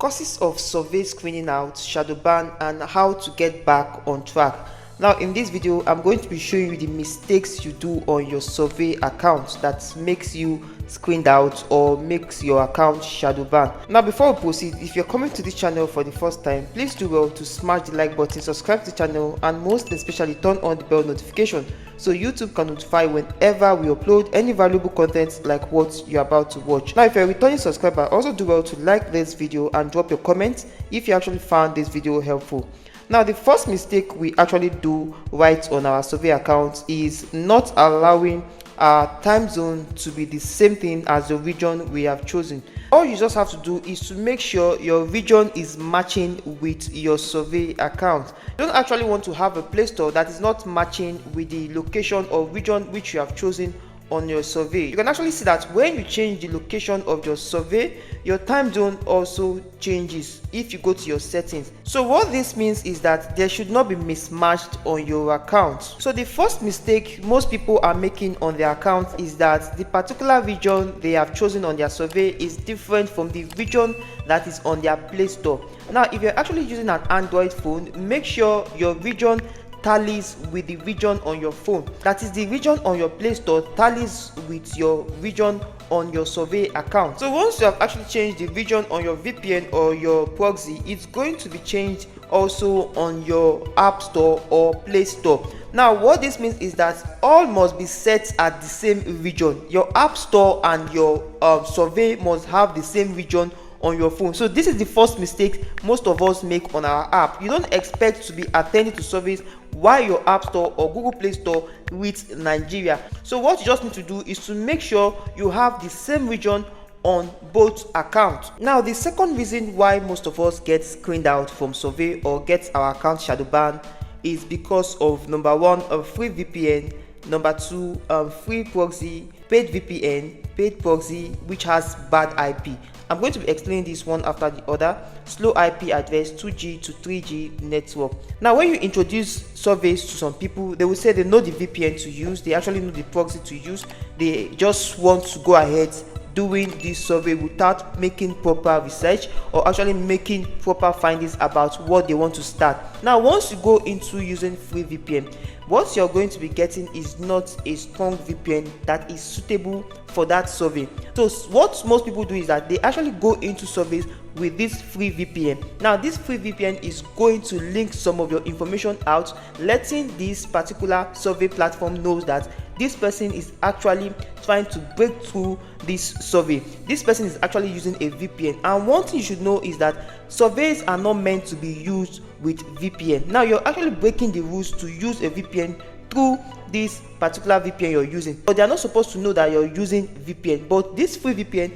causes of survey screening out, shadow ban, and how to get back on track. Now in this video I'm going to be showing you the mistakes you do on your survey account that makes you screened out or makes your account shadow ban. Now before we proceed, if you're coming to this channel for the first time, please do well to smash the like button, subscribe to the channel, and most especially turn on the bell notification so YouTube can notify whenever we upload any valuable content like what you're about to watch. Now if you're a returning subscriber, also do well to like this video and drop your comments if you actually found this video helpful. Now the first mistake we actually do right on our survey account is not allowing our time zone to be the same thing as the region we have chosen. All you just have to do is to make sure your region is matching with your survey account. You don't actually want to have a Play Store that is not matching with the location or region which you have chosen on your survey. You can actually see that when you change the location of your survey, your time zone also changes if you go to your settings. So what this means is that there should not be mismatched on your account. So the first mistake most people are making on their account is that the particular region they have chosen on their survey is different from the region that is on their Play Store. Now if you're actually using an Android phone, make sure your region tallies with the region on your phone. That is, the region on your Play Store tallies with your region on your survey account. So once you have actually changed the region on your VPN or your proxy, it's going to be changed also on your App Store or Play Store. Now what this means is that all must be set at the same region. Your App Store and your survey must have the same region on your phone. So this is the first mistake most of us make on our app. You don't expect to be attending to surveys while your App Store or Google Play Store with Nigeria. So what you just need to do is to make sure you have the same region on both accounts. Now the second reason why most of us get screened out from survey or get our account shadow banned is because of number one, a free VPN, number two, free proxy, paid VPN, paid proxy which has bad IP. I'm going to be explaining this one after the other. Slow IP address, 2G to 3G network. Now when you introduce surveys to some people, they will say they know the VPN to use, they actually know the proxy to use, they just want to go ahead doing this survey without making proper research or actually making proper findings about what they want to start. Now once you go into using free VPN, what you're going to be getting is not a strong VPN that is suitable for that survey. So what most people do is that they actually go into surveys with this free VPN. Now this free VPN is going to link some of your information out, letting this particular survey platform knows that this person is actually trying to break through this survey. This person is actually using a VPN, and one thing you should know is that surveys are not meant to be used with VPN. Now you're actually breaking the rules to use a VPN through this particular VPN you're using, but they are not supposed to know that you're using VPN. But this free VPN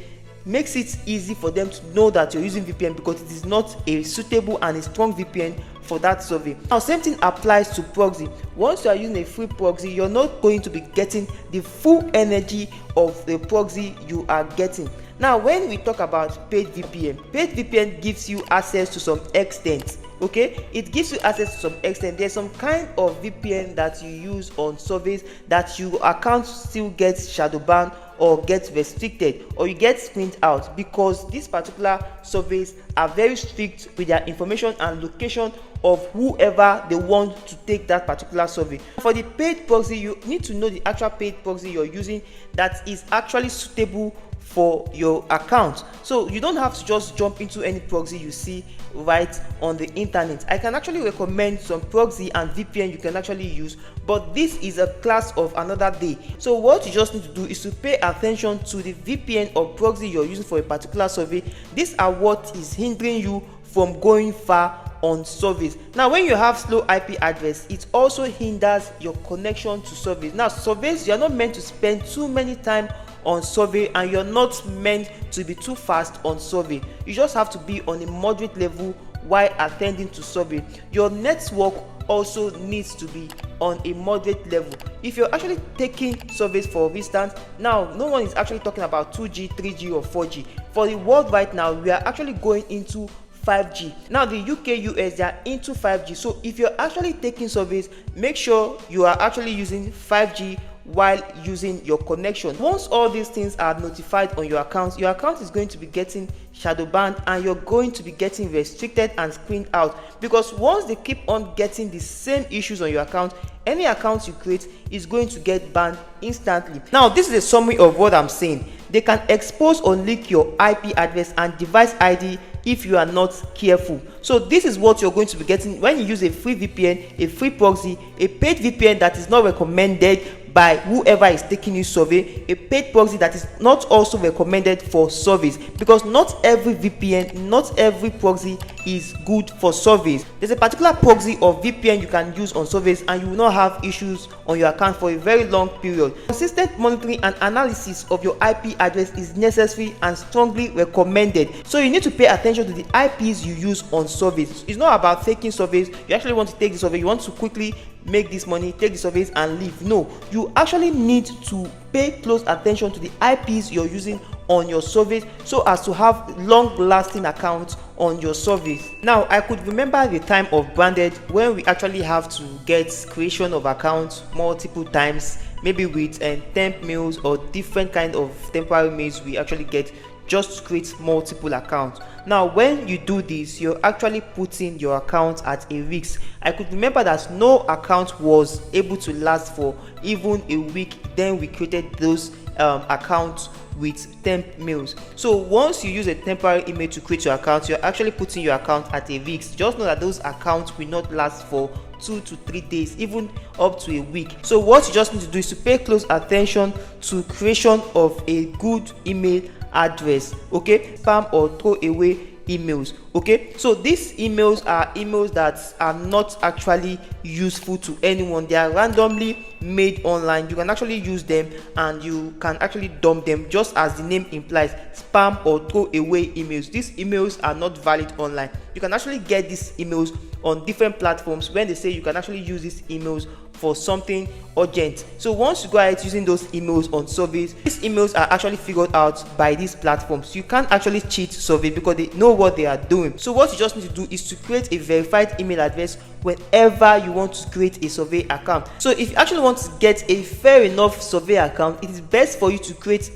makes it easy for them to know that you're using VPN because it is not a suitable and a strong VPN for that survey. Now same thing applies to proxy. Once you are using a free proxy, you're not going to be getting the full energy of the proxy you are getting. Now when we talk about paid VPN gives you access to some extent. Okay, it gives you access to some extent. There's some kind of VPN that you use on surveys that your account still gets shadow banned or gets restricted or you get screened out because these particular surveys are very strict with their information and location of whoever they want to take that particular survey. For the paid proxy, you need to know the actual paid proxy you're using that is actually suitable for your account. So you don't have to just jump into any proxy you see right on the internet. I can actually recommend some proxy and VPN you can actually use, but this is a class of another day. So what you just need to do is to pay attention to the VPN or proxy you're using for a particular survey. These are what is hindering you from going far on surveys. Now when you have slow IP address, it also hinders your connection to surveys. Now surveys, you're not meant to spend too many time on survey and you're not meant to be too fast on survey. You just have to be on a moderate level while attending to survey. Your network also needs to be on a moderate level. If you're actually taking surveys, for instance, now no one is actually talking about 2G, 3G or 4G. For the world right now, we are actually going into 5G. Now the UK, US, they are into 5G. So if you're actually taking surveys, make sure you are actually using 5G while using your connection. Once all these things are notified on your account is going to be getting shadow banned, and you're going to be getting restricted and screened out, because once they keep on getting the same issues on your account, any account you create is going to get banned instantly. Now, this is a summary of what I'm saying. They can expose or leak your IP address and device ID if you are not careful. So this is what you're going to be getting when you use a free VPN, a free proxy, a paid VPN that is not recommended by whoever is taking you survey, a paid proxy that is not also recommended for surveys, because not every VPN, not every proxy is good for surveys. There's a particular proxy or VPN you can use on surveys and you will not have issues on your account for a very long period. Consistent monitoring and analysis of your IP address is necessary and strongly recommended. So you need to pay attention to the IPs you use on surveys. It's not about taking surveys. You actually want to take the survey, you want to quickly make this money, take the surveys and leave. No, you actually need to pay close attention to the IPs you're using on your surveys so as to have long-lasting accounts on your surveys. Now, I could remember the time of branded when we actually have to get creation of accounts multiple times, maybe with temp mails or different kind of temporary mails we actually get just to create multiple accounts. Now, when you do this, you're actually putting your account at a risk. I could remember that no account was able to last for even a week. Then we created those accounts with temp mails. So once you use a temporary email to create your account, you're actually putting your account at a risk. Just know that those accounts will not last for 2 to 3 days, even up to a week. So what you just need to do is to pay close attention to creation of a good email address, okay? Spam or throwaway emails, okay? So these emails are emails that are not actually useful to anyone. They are randomly made online. You can actually use them and you can actually dump them, just as the name implies, spam or throwaway emails. These emails are not valid online. You can actually get these emails on different platforms when they say you can actually use these emails for something urgent. So once you go ahead using those emails on surveys, these emails are actually figured out by these platforms. You can't actually cheat survey because they know what they are doing. So what you just need to do is to create a verified email address whenever you want to create a survey account. So if you actually want to get a fair enough survey account, it is best for you to create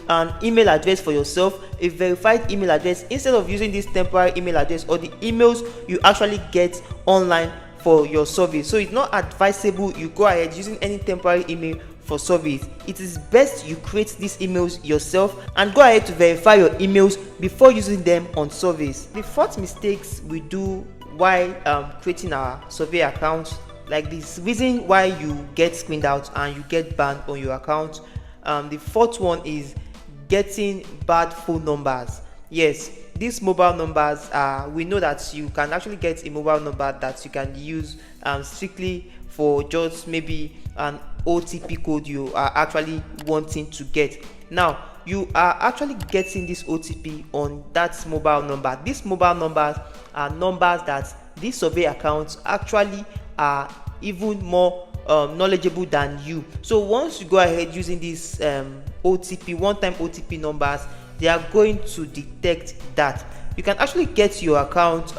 an email address for yourself, a verified email address, instead of using this temporary email address or the emails you actually get online for your survey. So it's not advisable you go ahead using any temporary email for surveys. It is best you create these emails yourself and go ahead to verify your emails before using them on surveys. The fourth mistakes we do while creating our survey account, like this reason why you get screened out and you get banned on your account, the fourth one is getting bad phone numbers. Yes, these mobile numbers we know that you can actually get a mobile number that you can use strictly for just maybe an OTP code you are actually wanting to get. Now, you are actually getting this OTP on that mobile number. These mobile numbers are numbers that these survey accounts actually are even more knowledgeable than you. So once you go ahead using these OTP, one-time OTP numbers, they are going to detect that. You can actually get your account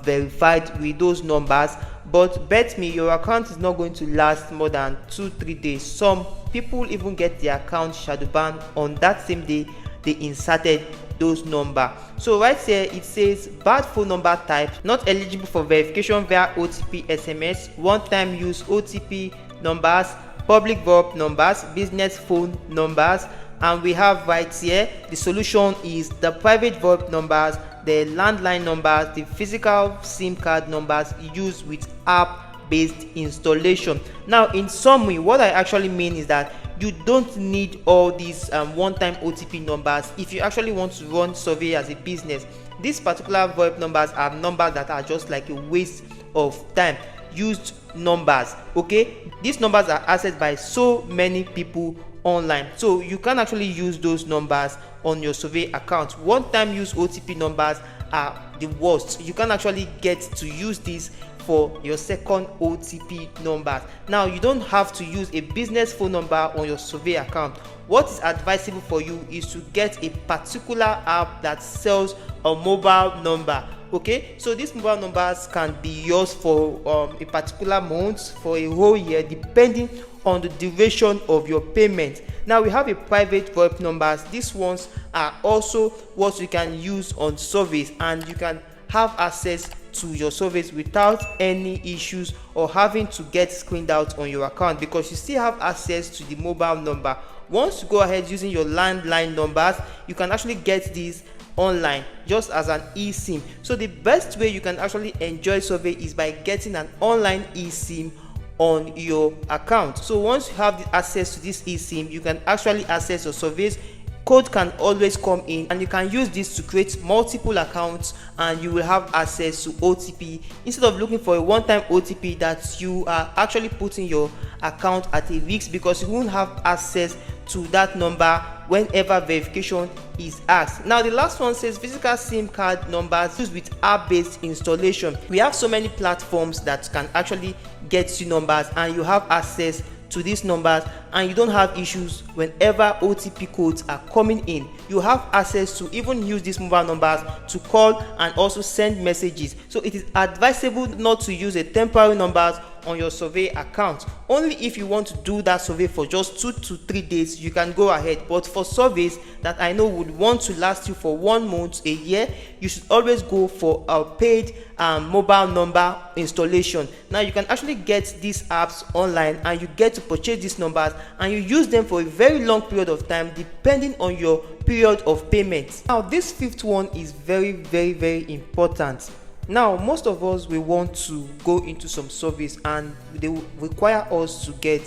verified with those numbers, but bet me your account is not going to last more than 2-3 days. Some people even get their account shadow banned on that same day they inserted those numbers. So right here it says bad phone number type, not eligible for verification via OTP SMS, one-time use OTP numbers, public VoIP numbers, business phone numbers. And we have right here the solution is the private VoIP numbers, the landline numbers, the physical SIM card numbers used with app-based installation. Now, in summary, what I actually mean is that you don't need all these one-time OTP numbers if you actually want to run survey as a business. These particular VoIP numbers are numbers that are just like a waste of time. Used numbers, okay? These numbers are accessed by so many people online, so you can actually use those numbers on your survey account. One-time use OTP numbers are the worst. You can actually get to use these for your second OTP numbers. Now, you don't have to use a business phone number on your survey account. What is advisable for you is to get a particular app that sells a mobile number. Okay, so these mobile numbers can be yours for a particular month, for a whole year, depending on the duration of your payment. Now we have a private VoIP numbers. These ones are also what you can use on surveys, and you can have access to your surveys without any issues or having to get screened out on your account, because you still have access to the mobile number. Once you go ahead using your landline numbers, you can actually get these online just as an eSIM. So the best way you can actually enjoy survey is by getting an online eSIM on your account. So once you have the access to this eSIM, you can actually access your surveys. Code can always come in, and you can use this to create multiple accounts, and you will have access to OTP instead of looking for a one-time OTP that you are actually putting your account at a risk, because you won't have access to that number whenever verification is asked. Now the last one says physical SIM card numbers used with app-based installation. We have so many platforms that can actually get you numbers, and you have access to these numbers, and you don't have issues whenever OTP codes are coming in. You have access to even use these mobile numbers to call and also send messages. So it is advisable not to use a temporary numbers on your survey account. Only if you want to do that survey for just 2 to 3 days, you can go ahead. But for surveys that I know would want to last you for 1 month, a year, you should always go for a paid mobile number installation. Now you can actually get these apps online, and you get to purchase these numbers, and you use them for a very long period of time depending on your period of payment. Now this fifth one is very important. Now most of us will want to go into some surveys, and they will require us to get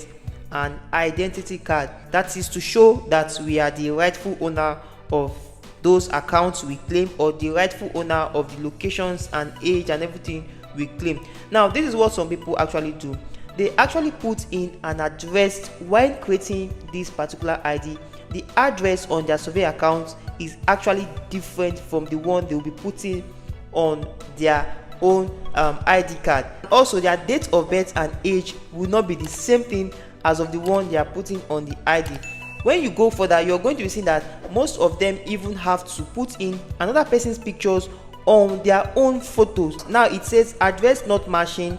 an identity card, that is to show that we are the rightful owner of those accounts we claim, or the rightful owner of the locations and age and everything we claim. Now this is what some people actually do. They actually put in an address when creating this particular ID. The address on their survey account is actually different from the one they will be putting on their own ID card. Also their date of birth and age will not be the same thing as of the one they are putting on the ID. When you go further, you're going to be seeing that most of them even have to put in another person's pictures on their own photos. Now it says address not matching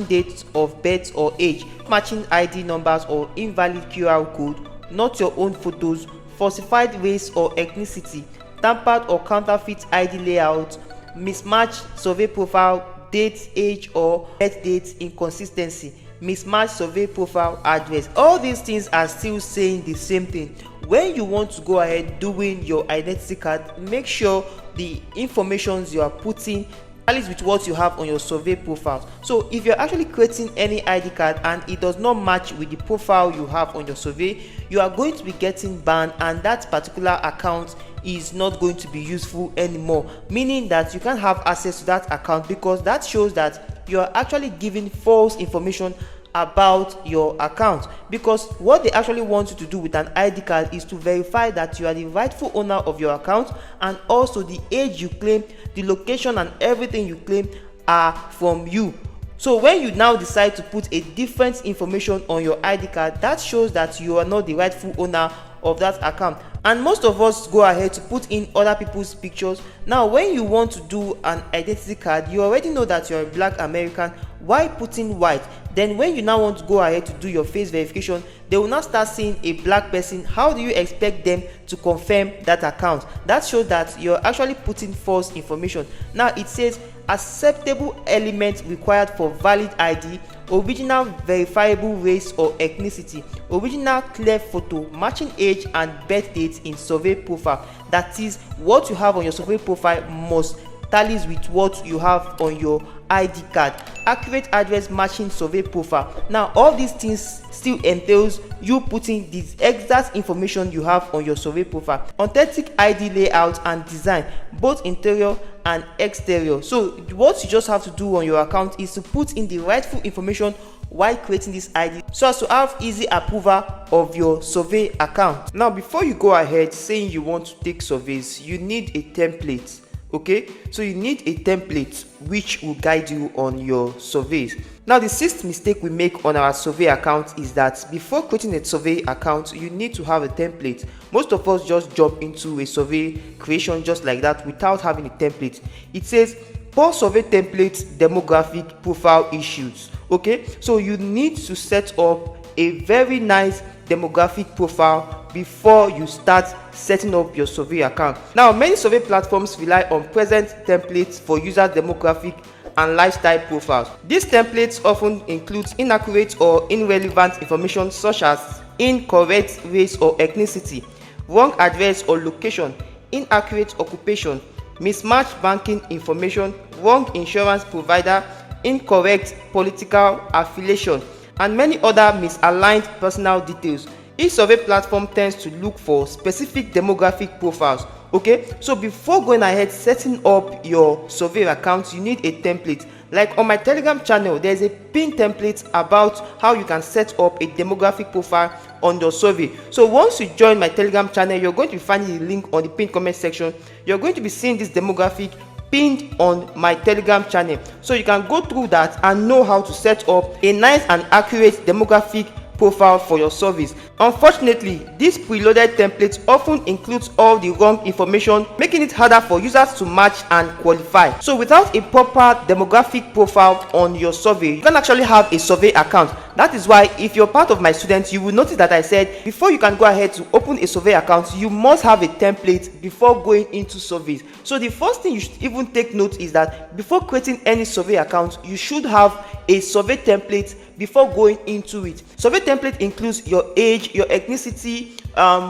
date of birth or age, matching ID numbers or invalid QR code, not your own photos, falsified race or ethnicity, tampered or counterfeit ID layout, mismatch survey profile, date, age or birth date inconsistency, mismatch survey profile address. All these things are still saying the same thing. When you want to go ahead doing your identity card, make sure the informations you are putting tallies with what you have on your survey profile. So if you're actually creating any ID card and it does not match with the profile you have on your survey, you are going to be getting banned, and that particular account is not going to be useful anymore, meaning that you can't have access to that account, because that shows that you are actually giving false information about your account. Because what they actually want you to do with an ID card is to verify that you are the rightful owner of your account, and also the age you claim, the location and everything you claim are from you. So when you now decide to put a different information on your ID card, that shows that you are not the rightful owner of that account. And most of us go ahead to put in other people's pictures. Now when you want to do an identity card, you already know that you're a Black American. Why putting white? Then when you now want to go ahead to do your face verification, they will now start seeing a black person. How do you expect them to confirm that account? That shows that you're actually putting false information. Now it says acceptable element required for valid ID, original verifiable race or ethnicity, original clear photo, matching age and birth date in survey profile. That is, what you have on your survey profile must tallies with what you have on your ID card. Accurate address matching survey profile. Now all these things still entails you putting the exact information you have on your survey profile. Authentic ID layout and design, both interior and exterior. So what you just have to do on your account is to put in the rightful information while creating this ID, so as to have easy approval of your survey account. Now before you go ahead saying you want to take surveys, you need a template. Okay, so you need a template which will guide you on your surveys. Now the sixth mistake we make on our survey account is that before creating a survey account, you need to have a template. Most of us just jump into a survey creation just like that without having a template. It says poor survey template demographic profile issues. Okay, so you need to set up a very nice demographic profile before you start setting up your survey account. Now, many survey platforms rely on present templates for user demographic and lifestyle profiles. These templates often include inaccurate or irrelevant information such as incorrect race or ethnicity, wrong address or location, inaccurate occupation, mismatched banking information, wrong insurance provider, incorrect political affiliation, and many other misaligned personal details. Each survey platform tends to look for specific demographic profiles. Okay, so before going ahead setting up your survey account, you need a template. Like on my Telegram channel, there's a pin template about how you can set up a demographic profile on your survey. So once you join my Telegram channel, you're going to be finding the link on the pinned comment section. You're going to be seeing this demographic pinned on my Telegram channel, so you can go through that and know how to set up a nice and accurate demographic profile for your surveys. Unfortunately, this preloaded template often includes all the wrong information, making it harder for users to match and qualify. So without a proper demographic profile on your survey, you can actually have a survey account. That is why if you're part of my students, you will notice that I said before you can go ahead to open a survey account, you must have a template before going into surveys. So the first thing you should even take note is that before creating any survey account, you should have a survey template before going into it. Survey template includes your age, your ethnicity,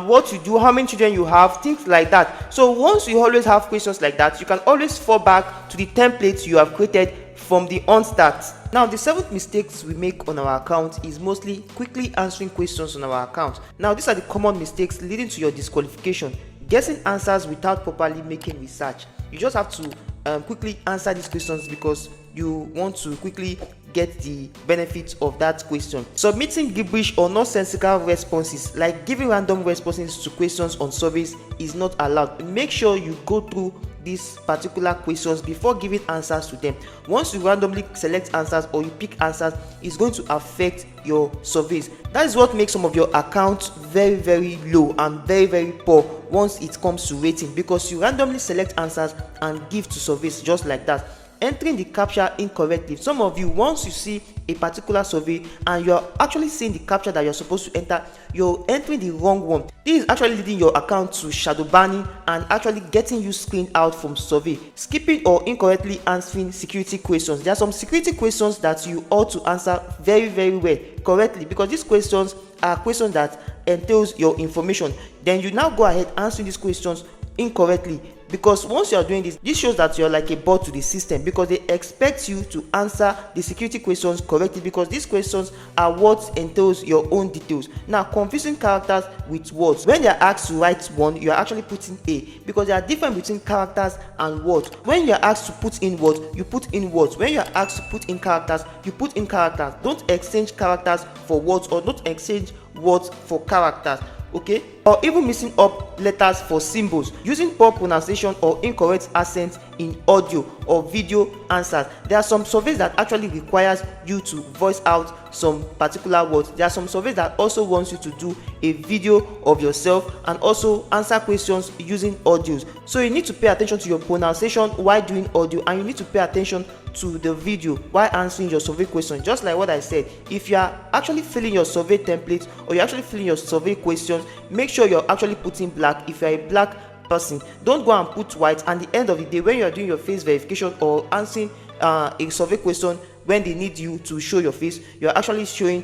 what you do, how many children you have, things like that. So once you always have questions like that, you can always fall back to the template you have created from the onstart. Now, the 7th mistakes we make on our account is mostly quickly answering questions on our account. Now, these are the common mistakes leading to your disqualification. Guessing answers without properly making research. You just have to quickly answer these questions because you want to quickly get the benefits of that question. Submitting gibberish or nonsensical responses, like giving random responses to questions on surveys, is not allowed. Make sure you go through these particular questions before giving answers to them. Once you randomly select answers or you pick answers, it's going to affect your surveys. That is what makes some of your accounts very, very low and very, very poor once it comes to rating, because you randomly select answers and give to surveys just like that. Entering the captcha incorrectly. Some of you, once you see a particular survey and you're actually seeing the captcha that you're supposed to enter, you're entering the wrong one. This is actually leading your account to shadow banning and actually getting you screened out from survey. Skipping or incorrectly answering security questions. There are some security questions that you ought to answer very, very well correctly, because these questions are questions that entails your information. Then you now go ahead answering these questions incorrectly, because once you are doing this shows that you're like a bot to the system, because they expect you to answer the security questions correctly, because these questions are what entails your own details. Now, confusing characters with words. When they are asked to write one, you are actually putting a, because there are difference between characters and words. When you are asked to put in words, you put in words. When you are asked to put in characters, you put in characters. Don't exchange characters for words, or don't exchange words for characters. Okay, or even mixing up letters for symbols, using poor pronunciation or incorrect accent in audio or video answers. There are some surveys that actually requires you to voice out some particular words. There are some surveys that also wants you to do a video of yourself and also answer questions using audios. So you need to pay attention to your pronunciation while doing audio, and you need to pay attention to the video while answering your survey question. Just like what I said, if you are actually filling your survey template or you're actually filling your survey questions, make sure you're actually putting black. If you're a black person, don't go and put white. And at the end of the day, when you're doing your face verification or answering a survey question, when they need you to show your face, you're actually showing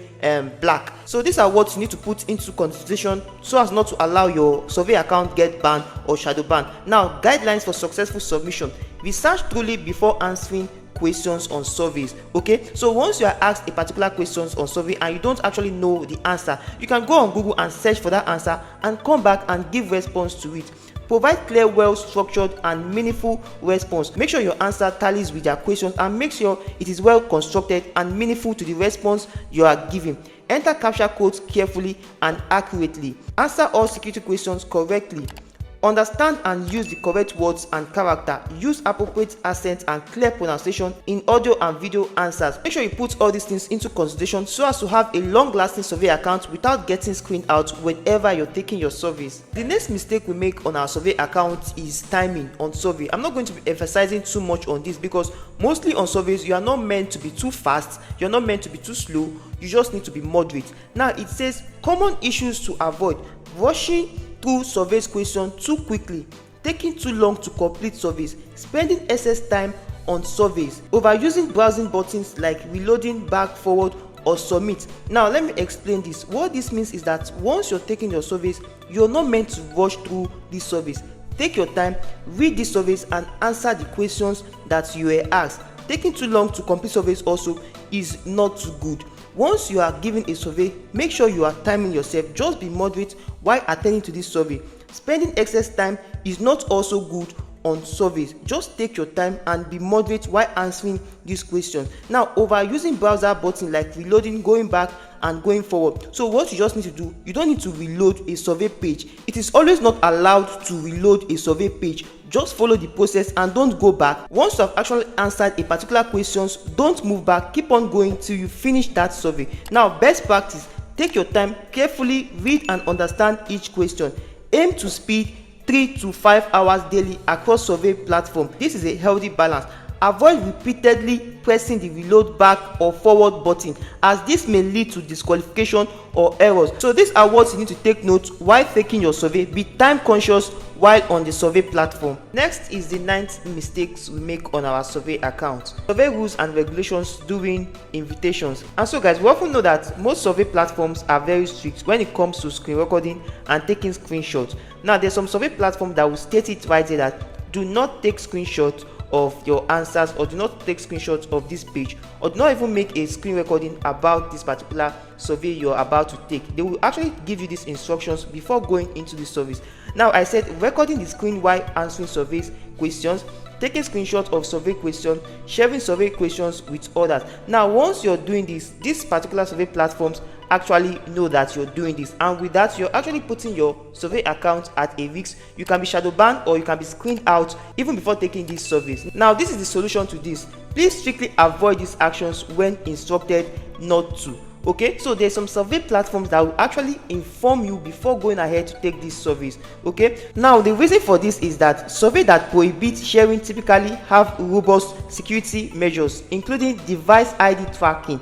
black. So these are what you need to put into consideration so as not to allow your survey account get banned or shadow banned. Now, guidelines for successful submission. Research truly before answering questions on surveys. Okay, so once you are asked a particular questions on survey and you don't actually know the answer, you can go on Google and search for that answer and come back and give response to it. Provide clear, well structured and meaningful response. Make sure your answer tallies with their questions and make sure it is well constructed and meaningful to the response you are giving. Enter captcha codes carefully and accurately. Answer all security questions correctly. Understand and use the correct words and character. Use appropriate accent and clear pronunciation in audio and video answers. Make sure you put all these things into consideration so as to have a long-lasting survey account without getting screened out whenever you're taking your surveys. The next mistake we make on our survey account is timing on survey. I'm not going to be emphasizing too much on this because mostly on surveys you are not meant to be too fast, you're not meant to be too slow, you just need to be moderate. Now it says common issues to avoid: rushing through surveys question too quickly, taking too long to complete surveys, spending excess time on surveys, overusing browsing buttons like reloading, back, forward or submit. Now let me explain this. What this means is that once you're taking your surveys, you're not meant to rush through these surveys. Take your time, read these surveys and answer the questions that you were asked. Taking too long to complete surveys also is not too good. Once you are given a survey, make sure you are timing yourself. Just be moderate while attending to this survey. Spending excess time is not also good on surveys. Just take your time and be moderate while answering these questions. Now, overusing browser button like reloading, going back and going forward. So what you just need to do, you don't need to reload a survey page. It is always not allowed to reload a survey page. Just follow the process and don't go back. Once you have actually answered a particular questions, don't move back. Keep on going till you finish that survey. Now, best practice: take your time, carefully read and understand each question. Aim to speed 3 to 5 hours daily across survey platform. This is a healthy balance. Avoid repeatedly pressing the reload back or forward button, as this may lead to disqualification or errors. So these are what you need to take note while taking your survey. Be time conscious while on the survey platform. Next is the 9th mistakes we make on our survey account: survey rules and regulations during invitations. And so guys, we often know that most survey platforms are very strict when it comes to screen recording and taking screenshots. Now there's some survey platform that will state it right there that do not take screenshots of your answers, or do not take screenshots of this page, or do not even make a screen recording about this particular survey you're about to take. They will actually give you these instructions before going into the surveys. Now I said recording the screen while answering surveys questions, taking screenshots of survey questions, sharing survey questions with others. Now once you're doing this, these particular survey platforms actually know that you're doing this, and with that you're actually putting your survey account at a risk. You can be shadow banned or you can be screened out even before taking these surveys. Now this is the solution to this. Please strictly avoid these actions when instructed not to. Okay, so there's some survey platforms that will actually inform you before going ahead to take these surveys. Okay, now the reason for this is that survey that prohibit sharing typically have robust security measures, including device ID tracking.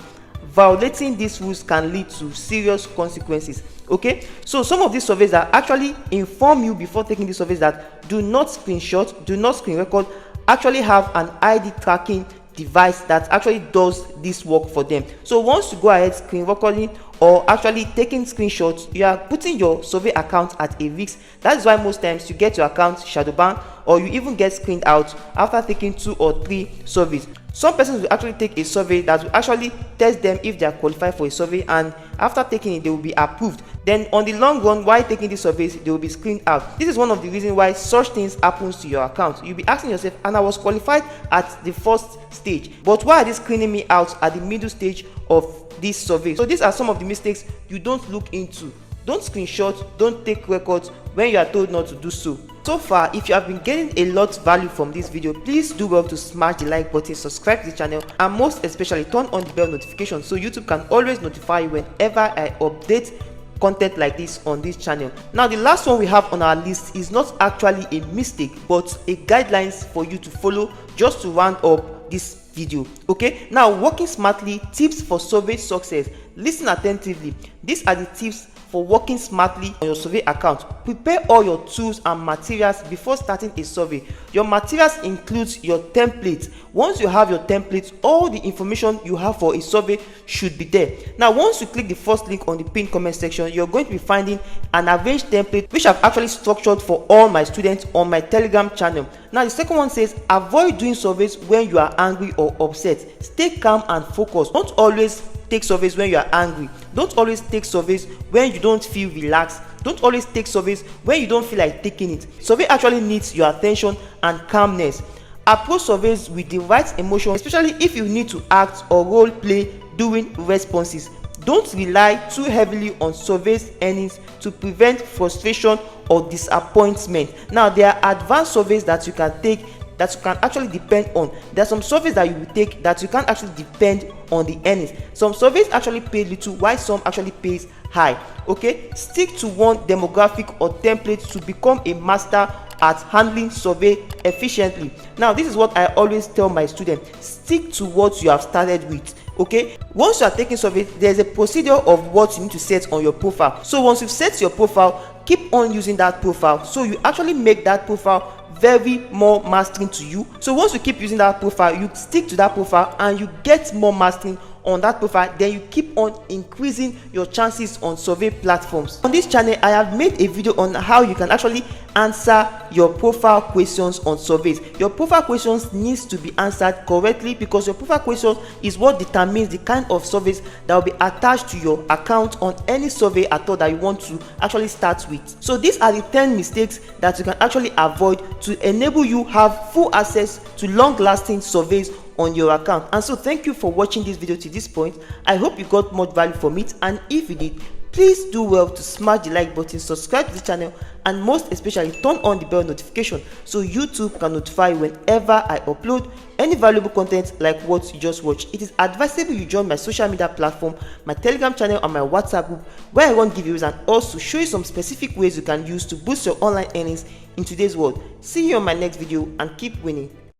Violating these rules can lead to serious consequences. Okay, so some of these surveys that actually inform you before taking these surveys that do not screenshot, do not screen record, actually have an ID tracking device that actually does this work for them. So once you go ahead screen recording or actually taking screenshots, you are putting your survey account at a risk. That is why most times you get your account shadow banned, or you even get screened out after taking 2 or 3 surveys. Some persons will actually take a survey that will actually test them if they are qualified for a survey, and after taking it they will be approved. Then on the long run, while taking these surveys, they will be screened out. This is one of the reasons why such things happens to your account. You'll be asking yourself, and I was qualified at the first stage, but why are they screening me out at the middle stage of this survey? So these are some of the mistakes you don't look into. Don't screenshot, don't take records when you are told not to do so. So far, if you have been getting a lot of value from this video, please do well to smash the like button, subscribe to the channel, and most especially turn on the bell notification so YouTube can always notify you whenever I update content like this on this channel. Now the last one we have on our list is not actually a mistake, but a guidelines for you to follow just to round up this video. Okay, now working smartly, tips for survey success. Listen attentively. These are the tips for working smartly on your survey account. Prepare all your tools and materials before starting a survey. Your materials includes your template. Once you have your template, all the information you have for a survey should be there. Now once you click the first link on the pinned comment section, you're going to be finding an arranged template which I've actually structured for all my students on my Telegram channel. Now the second one says avoid doing surveys when you are angry or upset. Stay calm and focused. Don't always take surveys when you are angry. Don't always take surveys when you don't feel relaxed. Don't always take surveys when you don't feel like taking it. Survey actually needs your attention and calmness. Approach surveys with the right emotion, especially if you need to act or role play during responses. Don't rely too heavily on surveys earnings to prevent frustration or disappointment. Now there are advanced surveys that you can take that you can actually depend on. There are some surveys that you will take that you can't actually depend on the earnings. Some surveys actually pay little while some actually pays high. Okay, stick to one demographic or template to become a master at handling survey efficiently. Now this is what I always tell my students: stick to what you have started with. Okay, once you are taking surveys, there's a procedure of what you need to set on your profile. So once you've set your profile, keep on using that profile so you actually make that profile very more mastering to you. So once you keep using that profile, you stick to that profile and you get more mastering on that profile, then you keep on increasing your chances on survey platforms. On this channel, I have made a video on how you can actually answer your profile questions on surveys. Your profile questions needs to be answered correctly because your profile question is what determines the kind of surveys that will be attached to your account on any survey at all that you want to actually start with. So these are the 10 mistakes that you can actually avoid to enable you have full access to long-lasting surveys on your account. And so thank you for watching this video to this point. I hope you got much value from it, and if you did, please do well to smash the like button, subscribe to the channel, and most especially turn on the bell notification so YouTube can notify you whenever I upload any valuable content like what you just watched. It is advisable you join my social media platform, my Telegram channel, and my WhatsApp group, where I run giveaways and also show you some specific ways you can use to boost your online earnings in today's world. See you on my next video and keep winning.